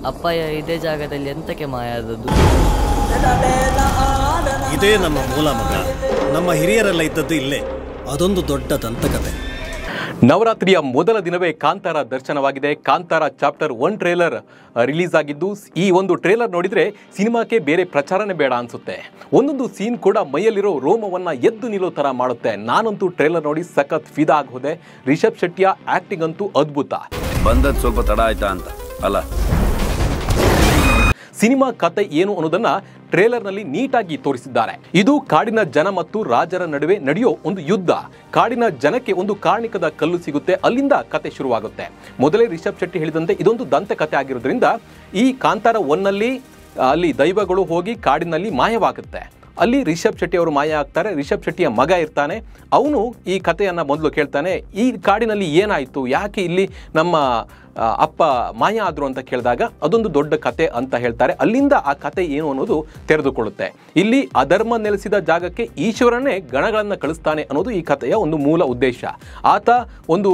ಅಪ್ಪಯ್ಯ ಇದೇ ಜಾಗದಲ್ಲಿ ಎಂತಕ್ಕೆ ಮಾಯ ಆದದ್ದು? ಇದೇ ನಮ್ಮ ಮೂಲ ಮಗ. ನಮ್ಮ ಹಿರಿಯರೆಲ್ಲ ಇದ್ದದ್ದು ಇಲ್ಲೇ. ಅದೊಂದು ದೊಡ್ಡ ದಂತಕತೆ. ನವರಾತ್ರಿಯ ಮೊದಲ ದಿನವೇ ಕಾಂತಾರ ದರ್ಶನವಾಗಿದೆ. ಕಾಂತಾರ ಚಾಪ್ಟರ್ 1 ಟ್ರೇಲರ್ ರಿಲೀಸ್ ಆಗಿದ್ದು, ಈ ಒಂದು ಟ್ರೇಲರ್ ನೋಡಿದರೆ ಸಿನಿಮಾಕ್ಕೆ ಬೇರೆ ಪ್ರಚಾರನೇ ಬೇಡ ಅನಿಸುತ್ತೆ. ಒಂದೊಂದು ಸೀನ್ ಕೂಡ ಮೈಯಲ್ಲಿರೋ ರೋಮವನ್ನು ಎದ್ದು ನಿಲ್ಲೋ ಥರ ಮಾಡುತ್ತೆ. ನಾನಂತೂ ಟ್ರೇಲರ್ ನೋಡಿ ಸಖತ್ ಫಿದಾ ಆಗೋದೆ. ರಿಷಬ್ ಶೆಟ್ಟಿಯ ಆ್ಯಕ್ಟಿಂಗ್ ಅಂತೂ ಅದ್ಭುತ. ಬಂದದ್ದು ಸ್ವಲ್ಪ ತಡ ಆಯ್ತಾ ಅಂತ ಅಲ್ಲ. ಸಿನಿಮಾ ಕತೆ ಏನು ಅನ್ನೋದನ್ನ ಟ್ರೇಲರ್ನಲ್ಲಿ ನೀಟಾಗಿ ತೋರಿಸಿದ್ದಾರೆ. ಇದು ಕಾಡಿನ ಜನ ಮತ್ತು ರಾಜರ ನಡುವೆ ನಡೆಯೋ ಒಂದು ಯುದ್ಧ. ಕಾಡಿನ ಜನಕ್ಕೆ ಒಂದು ಕಾರಣಿಕದ ಕಲ್ಲು ಸಿಗುತ್ತೆ, ಅಲ್ಲಿಂದ ಕತೆ ಶುರುವಾಗುತ್ತೆ. ಮೊದಲೇ ರಿಷಬ್ ಶೆಟ್ಟಿ ಹೇಳಿದಂತೆ ಇದೊಂದು ದಂತಕತೆ ಆಗಿರೋದ್ರಿಂದ ಈ ಕಾಂತಾರ 1ನಲ್ಲಿ ಅಲ್ಲಿ ದೈವಗಳು ಹೋಗಿ ಕಾಡಿನಲ್ಲಿ ಮಾಯವಾಗುತ್ತೆ. ಅಲ್ಲಿ ರಿಷಬ್ ಶೆಟ್ಟಿ ಅವರು ಮಾಯ ಆಗ್ತಾರೆ. ರಿಷಬ್ ಶೆಟ್ಟಿಯ ಮಗ ಇರ್ತಾನೆ, ಅವನು ಈ ಕಥೆಯನ್ನು ಮೊದಲು ಕೇಳ್ತಾನೆ. ಈ ಕಾಡಿನಲ್ಲಿ ಏನಾಯಿತು, ಯಾಕೆ ಇಲ್ಲಿ ನಮ್ಮ ಅಪ್ಪ ಮಾಯ ಆದರು ಅಂತ ಕೇಳಿದಾಗ ಅದೊಂದು ದೊಡ್ಡ ಕತೆ ಅಂತ ಹೇಳ್ತಾರೆ. ಅಲ್ಲಿಂದ ಆ ಕತೆ ಏನು ಅನ್ನೋದು ತೆರೆದುಕೊಳ್ಳುತ್ತೆ. ಇಲ್ಲಿ ಅಧರ್ಮ ನೆಲೆಸಿದ ಜಾಗಕ್ಕೆ ಈಶ್ವರನೇ ಗಣಗಳನ್ನು ಕಳಿಸ್ತಾನೆ ಅನ್ನೋದು ಈ ಕಥೆಯ ಒಂದು ಮೂಲ ಉದ್ದೇಶ. ಆತ ಒಂದು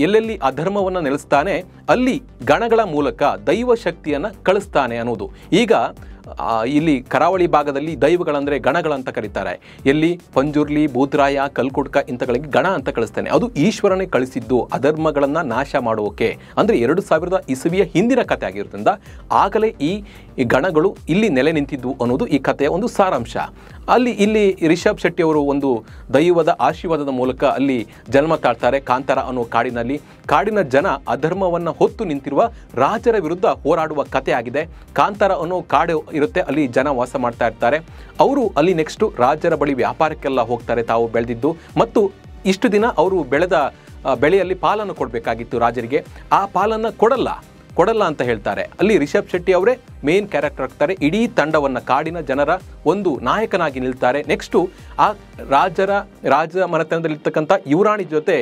ಎಲ್ಲೆಲ್ಲಿ ಅಧರ್ಮವನ್ನು ನೆಲೆಸ್ತಾನೆ ಅಲ್ಲಿ ಗಣಗಳ ಮೂಲಕ ದೈವ ಶಕ್ತಿಯನ್ನು ಕಳಿಸ್ತಾನೆ ಅನ್ನೋದು. ಈಗ ಇಲ್ಲಿ ಕರಾವಳಿ ಭಾಗದಲ್ಲಿ ದೈವಗಳಂದರೆ ಗಣಗಳಂತ ಕರೀತಾರೆ. ಎಲ್ಲಿ ಪಂಜುರ್ಲಿ, ಬೂದ್ರಾಯ, ಕಲ್ಕುಡ್ಕ ಇಂಥಗಳಿಗೆ ಗಣ ಅಂತ ಕಳಿಸ್ತಾನೆ. ಅದು ಈಶ್ವರನೇ ಕಳಿಸಿದ್ದು ಅಧರ್ಮಗಳನ್ನು ನಾಶ ಮಾಡೋಕೆ. ಅಂದರೆ 2000 ಇಸವಿಯ ಹಿಂದಿನ ಕಥೆ ಆಗಿರೋದ್ರಿಂದ ಆಗಲೇ ಈ ಗಣಗಳು ಇಲ್ಲಿ ನೆಲೆ ನಿಂತಿದ್ವು ಅನ್ನೋದು ಈ ಕಥೆಯ ಒಂದು ಸಾರಾಂಶ. ಇಲ್ಲಿ ರಿಷಬ್ ಶೆಟ್ಟಿ ಅವರು ಒಂದು ದೈವದ ಆಶೀರ್ವಾದದ ಮೂಲಕ ಅಲ್ಲಿ ಜನ್ಮ ತಾಳ್ತಾರೆ. ಕಾಂತಾರ ಅನ್ನೋ ಕಾಡಿನಲ್ಲಿ ಕಾಡಿನ ಜನ ಅಧರ್ಮವನ್ನು ಹೊತ್ತು ನಿಂತಿರುವ ರಾಜರ ವಿರುದ್ಧ ಹೋರಾಡುವ ಕಥೆ ಆಗಿದೆ. ಕಾಂತಾರ ಅನ್ನೋ ಕಾಡು ಇರುತ್ತೆ, ಅಲ್ಲಿ ಜನ ವಾಸ ಮಾಡ್ತಾ ಇರ್ತಾರೆ. ಅವರು ಅಲ್ಲಿ ನೆಕ್ಸ್ಟು ರಾಜರ ಬಳಿ ವ್ಯಾಪಾರಕ್ಕೆಲ್ಲ ಹೋಗ್ತಾರೆ, ತಾವು ಬೆಳೆದಿದ್ದು. ಮತ್ತು ಇಷ್ಟು ದಿನ ಅವರು ಬೆಳೆದ ಬೆಳೆಯಲ್ಲಿ ಪಾಲನ್ನು ಕೊಡಬೇಕಾಗಿತ್ತು ರಾಜರಿಗೆ. ಆ ಪಾಲನ್ನು ಕೊಡಲ್ಲ ಅಂತ ಹೇಳ್ತಾರೆ. ಅಲ್ಲಿ ರಿಷಬ್ ಶೆಟ್ಟಿ ಅವರೇ ಮೇನ್ ಕ್ಯಾರೆಕ್ಟರ್ ಆಗ್ತಾರೆ. ಇಡೀ ತಂಡವನ್ನು, ಕಾಡಿನ ಜನರ ಒಂದು ನಾಯಕನಾಗಿ ನಿಲ್ತಾರೆ. ನೆಕ್ಸ್ಟು ಆ ರಾಜ ಮನೆತನದಲ್ಲಿರ್ತಕ್ಕಂಥ ಯುವರಾಣಿ ಜೊತೆ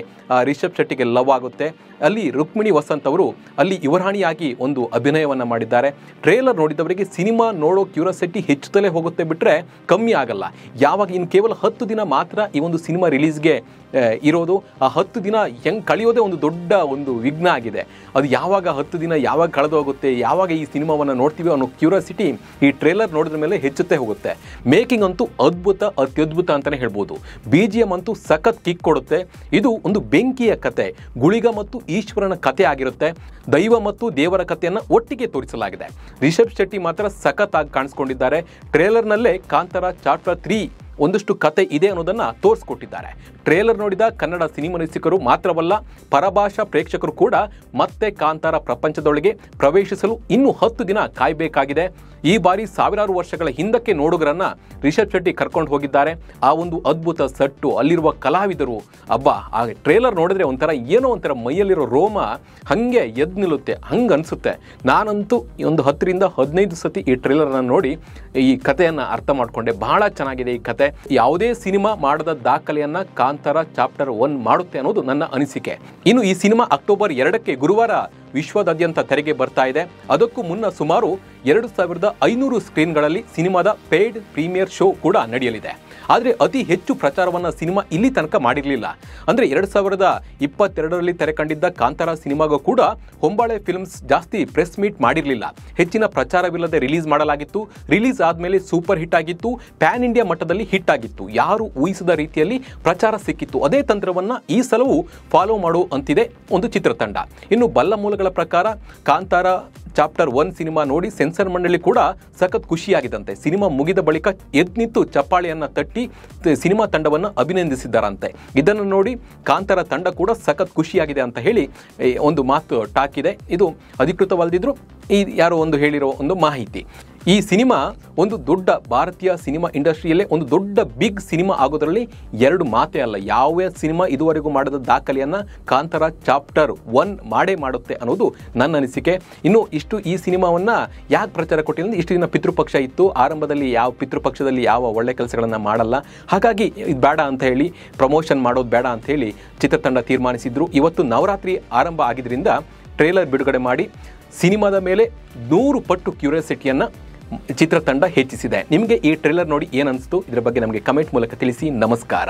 ರಿಷಬ್ ಶೆಟ್ಟಿಗೆ ಲವ್ ಆಗುತ್ತೆ. ಅಲ್ಲಿ ರುಕ್ಮಿಣಿ ವಸಂತ್ ಅವರು ಅಲ್ಲಿ ಯುವರಾಣಿಯಾಗಿ ಒಂದು ಅಭಿನಯವನ್ನು ಮಾಡಿದ್ದಾರೆ. ಟ್ರೇಲರ್ ನೋಡಿದವರಿಗೆ ಸಿನಿಮಾ ನೋಡೋ ಕ್ಯೂರಿಯಾಸಿಟಿ ಹೆಚ್ಚುತ್ತಲೇ ಹೋಗುತ್ತೆ ಬಿಟ್ಟರೆ ಕಮ್ಮಿ ಆಗಲ್ಲ. ಯಾವಾಗ ಇನ್ನು ಕೇವಲ 10 ದಿನ ಮಾತ್ರ ಈ ಒಂದು ಸಿನಿಮಾ ರಿಲೀಸ್ಗೆ ಇರೋದು. ಆ 10 ದಿನ ಹೆಂಗೆ ಕಳೆಯೋದೇ ಒಂದು ದೊಡ್ಡ ಒಂದು ವಿಘ್ನ ಆಗಿದೆ. ಅದು ಯಾವಾಗ 10 ದಿನ ಯಾವಾಗ ಕಳೆದು ಹೋಗುತ್ತೆ, ಯಾವಾಗ ಈ ಸಿನಿಮಾವನ್ನು ನೋಡ್ತೀವಿ ಅನ್ನೋ ಕ್ಯೂರಿಯಾಸಿಟಿ ಈ ಟ್ರೇಲರ್ ನೋಡಿದ ಮೇಲೆ ಹೆಚ್ಚುತ್ತೆ ಹೋಗುತ್ತೆ. ಮೇಕಿಂಗ್ ಅಂತೂ ಅತ್ಯದ್ಭುತ ಅಂತಲೇ ಹೇಳ್ಬೋದು. BGM ಅಂತೂ ಸಖತ್ ಕಿಕ್ ಕೊಡುತ್ತೆ. ಇದು ಒಂದು ಬೆಂಕಿಯ ಕತೆ, ಗುಳಿಗ ಮತ್ತು ಈಶ್ವರನ ಕತೆ ಆಗಿರುತ್ತೆ. ದೈವ ಮತ್ತು ದೇವರ ಕಥೆಯನ್ನು ಒಟ್ಟಿಗೆ ತೋರಿಸಲಾಗಿದೆ. ರಿಷಬ್ ಶೆಟ್ಟಿ ಮಾತ್ರ ಸಖತ್ ಆಗಿ ಕಾಣಿಸ್ಕೊಂಡಿದ್ದಾರೆ. ಟ್ರೇಲರ್ನಲ್ಲೇ ಕಾಂತಾರ ಚಾಪ್ಟರ್ 3 ಒಂದಷ್ಟು ಕತೆ ಇದೆ ಅನ್ನೋದನ್ನು ತೋರಿಸ್ಕೊಟ್ಟಿದ್ದಾರೆ. ಟ್ರೇಲರ್ ನೋಡಿದ ಕನ್ನಡ ಸಿನಿಮಾ ರಸಿಕರು ಮಾತ್ರವಲ್ಲ, ಪರಭಾಷಾ ಪ್ರೇಕ್ಷಕರು ಕೂಡ ಮತ್ತೆ ಕಾಂತಾರ ಪ್ರಪಂಚದೊಳಗೆ ಪ್ರವೇಶಿಸಲು ಇನ್ನೂ 10 ದಿನ ಕಾಯಬೇಕಾಗಿದೆ. ಈ ಬಾರಿ ಸಾವಿರಾರು ವರ್ಷಗಳ ಹಿಂದಕ್ಕೆ ನೋಡುಗರನ್ನ ರಿಷಬ್ ಶೆಟ್ಟಿ ಕರ್ಕೊಂಡು ಹೋಗಿದ್ದಾರೆ. ಆ ಒಂದು ಅದ್ಭುತ ಸಟ್ಟು, ಅಲ್ಲಿರುವ ಕಲಾವಿದರು, ಆ ಟ್ರೇಲರ್ ನೋಡಿದ್ರೆ ಒಂಥರ ಮೈಯಲ್ಲಿರೋ ರೋಮ ಹಾಗೆ ಎದ್ದು ನಿಲ್ಲುತ್ತೆ, ಹಂಗೆ ಅನಿಸುತ್ತೆ. ನಾನಂತೂ ಒಂದು 10 ರಿಂದ 15 ಸತಿ ಈ ಟ್ರೇಲರ್ನ ನೋಡಿ ಈ ಕಥೆಯನ್ನು ಅರ್ಥ ಮಾಡಿಕೊಂಡೆ. ಬಹಳ ಚೆನ್ನಾಗಿದೆ ಈ ಕತೆ. ಯಾವುದೇ ಸಿನಿಮಾ ಮಾಡದ ದಾಖಲೆಯನ್ನು ಕಾಂತಾರ ಚಾಪ್ಟರ್ 1 ಮಾಡುತ್ತೆ ಅನ್ನೋದು ನನ್ನ ಅನಿಸಿಕೆ. ಇನ್ನು ಈ ಸಿನಿಮಾ ಅಕ್ಟೋಬರ್ 2ಕ್ಕೆ ಗುರುವಾರ ವಿಶ್ವದಾದ್ಯಂತ ತೆರೆಗೆ ಬರ್ತಾ ಇದೆ. ಅದಕ್ಕೂ ಮುನ್ನ ಸುಮಾರು 2500 ಸ್ಕ್ರೀನ್ಗಳಲ್ಲಿ ಸಿನಿಮಾದ ಪೇಯ್ಡ್ ಪ್ರೀಮಿಯರ್ ಶೋ ಕೂಡ ನಡೆಯಲಿದೆ. ಆದರೆ ಅತಿ ಹೆಚ್ಚು ಪ್ರಚಾರವನ್ನು ಸಿನಿಮಾ ಇಲ್ಲಿ ತನಕ ಮಾಡಿರಲಿಲ್ಲ. ಅಂದರೆ 2022ರಲ್ಲಿ ತೆರೆ ಕಂಡಿದ್ದ ಕಾಂತಾರ ಸಿನಿಮಾಗೂ ಕೂಡ ಹೊಂಬಾಳೆ ಫಿಲ್ಮ್ಸ್ ಜಾಸ್ತಿ ಪ್ರೆಸ್ ಮೀಟ್ ಮಾಡಿರಲಿಲ್ಲ. ಹೆಚ್ಚಿನ ಪ್ರಚಾರವಿಲ್ಲದೆ ರಿಲೀಸ್ ಮಾಡಲಾಗಿತ್ತು. ರಿಲೀಸ್ ಆದಮೇಲೆ ಸೂಪರ್ ಹಿಟ್ ಆಗಿತ್ತು, ಪ್ಯಾನ್ ಇಂಡಿಯಾ ಮಟ್ಟದಲ್ಲಿ ಹಿಟ್ ಆಗಿತ್ತು. ಯಾರು ಊಹಿಸದ ರೀತಿಯಲ್ಲಿ ಪ್ರಚಾರ ಸಿಕ್ಕಿತ್ತು. ಅದೇ ತಂತ್ರವನ್ನು ಈ ಸಲವೂ ಫಾಲೋ ಮಾಡೋ ಅಂತಿದೆ ಒಂದು ಚಿತ್ರತಂಡ. ಇನ್ನು ಬಲ್ಲ ಮೂಲಗಳ ಪ್ರಕಾರ ಕಾಂತಾರ ಚಾಪ್ಟರ್ 1 ಸಿನಿಮಾ ನೋಡಿ ಸೆನ್ಸರ್ ಮಂಡಳಿ ಕೂಡ ಸಖತ್ ಖುಷಿಯಾಗಿದ್ದಂತೆ. ಸಿನಿಮಾ ಮುಗಿದ ಬಳಿಕ ಎದ್ನಿತ್ತು ಚಪ್ಪಾಳೆಯನ್ನು ತಟ್ಟಿ ಸಿನಿಮಾ ತಂಡವನ್ನು ಅಭಿನಂದಿಸಿದ್ದಾರಂತೆ. ಇದನ್ನು ನೋಡಿ ಕಾಂತಾರ ತಂಡ ಕೂಡ ಸಖತ್ ಖುಷಿಯಾಗಿದೆ ಅಂತ ಹೇಳಿ ಒಂದು ಮಾತು ಟಾಕ್ ಇದೆ. ಇದು ಅಧಿಕೃತವಲ್ಲದಿದ್ರು ಯಾರೋ ಒಂದು ಹೇಳಿರೋ ಒಂದು ಮಾಹಿತಿ. ಈ ಸಿನಿಮಾ ಒಂದು ದೊಡ್ಡ ಭಾರತೀಯ ಸಿನಿಮಾ ಇಂಡಸ್ಟ್ರಿಯಲ್ಲೇ ಒಂದು ದೊಡ್ಡ ಬಿಗ್ ಸಿನಿಮಾ ಆಗೋದರಲ್ಲಿ 2 ಮಾತೇ ಅಲ್ಲ. ಯಾವ ಸಿನಿಮಾ ಇದುವರೆಗೂ ಮಾಡಿದ ದಾಖಲೆಯನ್ನು ಕಾಂತಾರ ಚಾಪ್ಟರ್ 1 ಮಾಡುತ್ತೆ ಅನ್ನೋದು ನನ್ನ ಅನಿಸಿಕೆ. ಇನ್ನು ಈ ಸಿನಿಮಾವನ್ನು ಯಾಕೆ ಪ್ರಚಾರ ಕೊಟ್ಟಿಲ್ಲ, ಇಷ್ಟು ದಿನ ಪಿತೃಪಕ್ಷ ಇತ್ತು. ಆರಂಭದಲ್ಲಿ ಯಾವ ಪಿತೃಪಕ್ಷದಲ್ಲಿ ಯಾವ ಒಳ್ಳೆ ಕೆಲಸಗಳನ್ನು ಮಾಡಲ್ಲ, ಹಾಗಾಗಿ ಇದು ಬೇಡ ಅಂತ ಹೇಳಿ, ಪ್ರಮೋಷನ್ ಮಾಡೋದು ಬೇಡ ಅಂತ ಹೇಳಿ ಚಿತ್ರತಂಡ ತೀರ್ಮಾನಿಸಿದ್ರು. ಇವತ್ತು ನವರಾತ್ರಿ ಆರಂಭ ಆಗಿದ್ದರಿಂದ ಟ್ರೇಲರ್ ಬಿಡುಗಡೆ ಮಾಡಿ ಸಿನಿಮಾದ ಮೇಲೆ 100 ಪಟ್ಟು ಕ್ಯೂರಿಯಾಸಿಟಿಯನ್ನು ಚಿತ್ರತಂಡ ಹೆಚ್ಚಿಸಿದೆ. ನಿಮಗೆ ಈ ಟ್ರೇಲರ್ ನೋಡಿ ಏನು ಅನಿಸ್ತು, ಇದರ ಬಗ್ಗೆ ನಮಗೆ ಕಮೆಂಟ್ ಮೂಲಕ ತಿಳಿಸಿ. ನಮಸ್ಕಾರ.